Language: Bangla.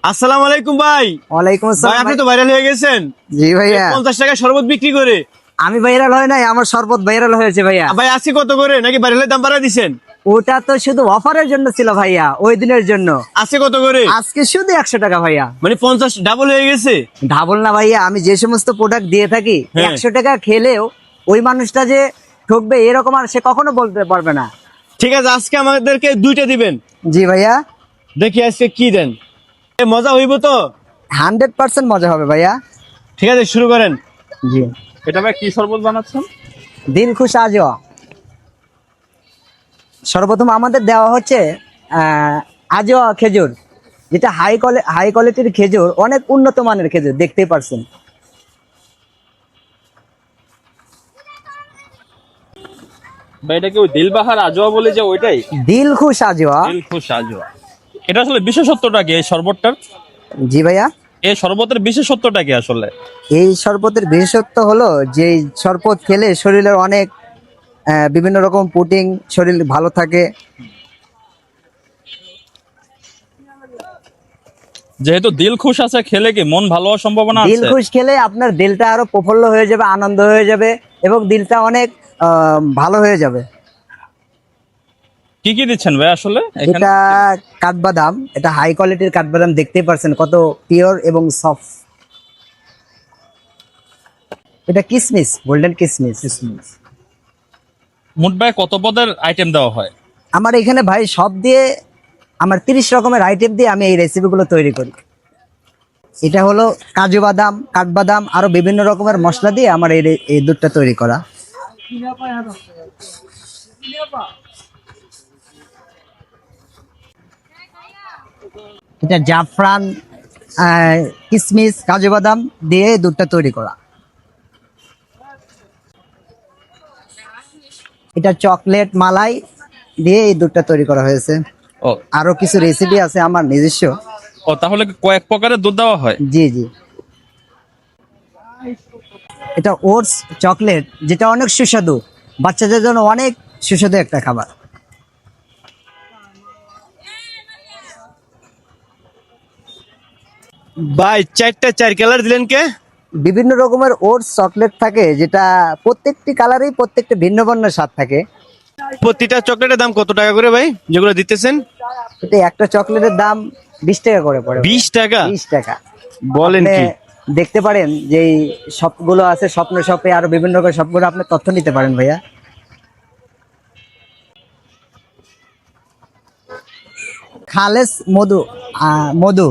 আসসালামু আলাইকুম ভাই। ওয়ালাইকুম ভাই আসসালাম। আপনি তো ভাইরাল হয়ে গেছেন। জি ভাইয়া, 50 টাকায় শরবত বিক্রি করে। আমি ভাইরাল হয় নাই, আমার শরবত ভাইরাল হয়েছে ভাইয়া। ভাই আজকে কত করে, নাকি ভাইরালের দাম বাড়া দিছেন? ওটা তো শুধু অফারের জন্য ছিল ভাইয়া, ওই দিনের জন্য। আজকে কত করে? আজকে শুধু 100 টাকা ভাইয়া। মানে 50 ডাবল হয়ে গেছে। ডাবল না ভাইয়া, আমি যে সমস্ত প্রোডাক্ট দিয়ে থাকি হ্যাঁ। 100 টাকা খেলেও ওই মানুষটা যে ঠকবে এরকম আর সে কখনো বলতে পারবে না। ঠিক আছে, আজকে আমাদেরকে 2টা দিবেন। জি ভাইয়া, দেখি আজকে কি দেন। মজা হইব তো? 100% মজা হবে ভাইয়া। ঠিক আছে, শুরু করেন। জি, এটা ভাই কি শরবত বানাচ্ছেন? দিল খুশ আজও। সর্বপ্রথম আমাদের দেওয়া হচ্ছে আজও খেজুর, যেটা হাই কোয়ালিটির খেজুর, অনেক উন্নত মানের খেজুর, দেখতেই পারছেন। ভাই এটা কি ওই দিলবাহার আজোয়া বলে যে ওইটাই? দিল খুশ আজওয়া। দিলখুশ আজোয়া। এটা আসলে বিশেষত্বটা কি এই শরবতটার? জি ভাইয়া, এই শরবতের বিশেষত্বটা কি আসলে? এই শরবতের বিশেষত্ব হলো যে এই শরবত খেলে শরীরের অনেক বিভিন্ন রকম প্রোটিন, শরীর ভালো থাকে। যেহেতু দিলখুশ আছে, খেলে কি মন ভালো হওয়ার সম্ভাবনা দিল আছে? খুশ খেলে আপনার দিলটা আরো প্রফুল্ল হয়ে যাবে, আনন্দ হয়ে যাবে এবং দিলটা অনেক ভালো হয়ে যাবে। কি কি দিচ্ছেন ভাই আসলে এখানে? এটা কাঠবাদাম, এটা হাই কোয়ালিটির কাঠবাদাম, দেখতেই পারছেন কত পিওর এবং সফট। এটা কিসমিস, গোল্ডেন কিসমিস। মোট ভাই কত পদের আইটেম দেওয়া হয়? আমার এখানে ভাই সব দিয়ে আমার 30 রকমের আইটেম দিয়ে আমি এই রেসিপিগুলো তৈরি করি। এটা হলো কাজু বাদাম, কাঠবাদাম, আরো বিভিন্ন রকমের মশলা দিয়ে আমার এই দুধটা তৈরি করা। এটা জাফরান, কিসমিস, কাজু বাদাম দিয়ে এই দুধটা তৈরি করা। এটা চকলেট মালাই দিয়ে এই দুধটা তৈরি করা হয়েছে। ও আরো কিছু রেসিপি আছে আমার নিজস্ব। ও তাহলে কি কয়েক প্রকারের দুধ দেওয়া হয়? জি জি, এটা ওটস চকলেট, যেটা অনেক সুস্বাদু, বাচ্চাদের জন্য অনেক সুস্বাদু একটা খাবার। ভাই 4টা 4 কালার দিলেন কে? বিভিন্ন রকমের ওটস চকলেট থাকে, যেটা প্রত্যেকটি কালারেই প্রত্যেকটা ভিন্ন ভিন্ন স্বাদ থাকে। প্রতিটা চকলেটের দাম কত টাকা করে ভাই যেগুলো দিতেছেন? এটা একটা চকলেটের দাম 20 টাকা করে পড়ে। 20 টাকা? 20 টাকা। বলেন আপনি কি? দেখতে পারেন যে এই শপগুলো আছে, স্বপ্ন শপে আরো বিভিন্ন রকমের শপগুলো, আপনি তথ্য নিতে পারেন ভাইয়া। খালেস মধু, মধু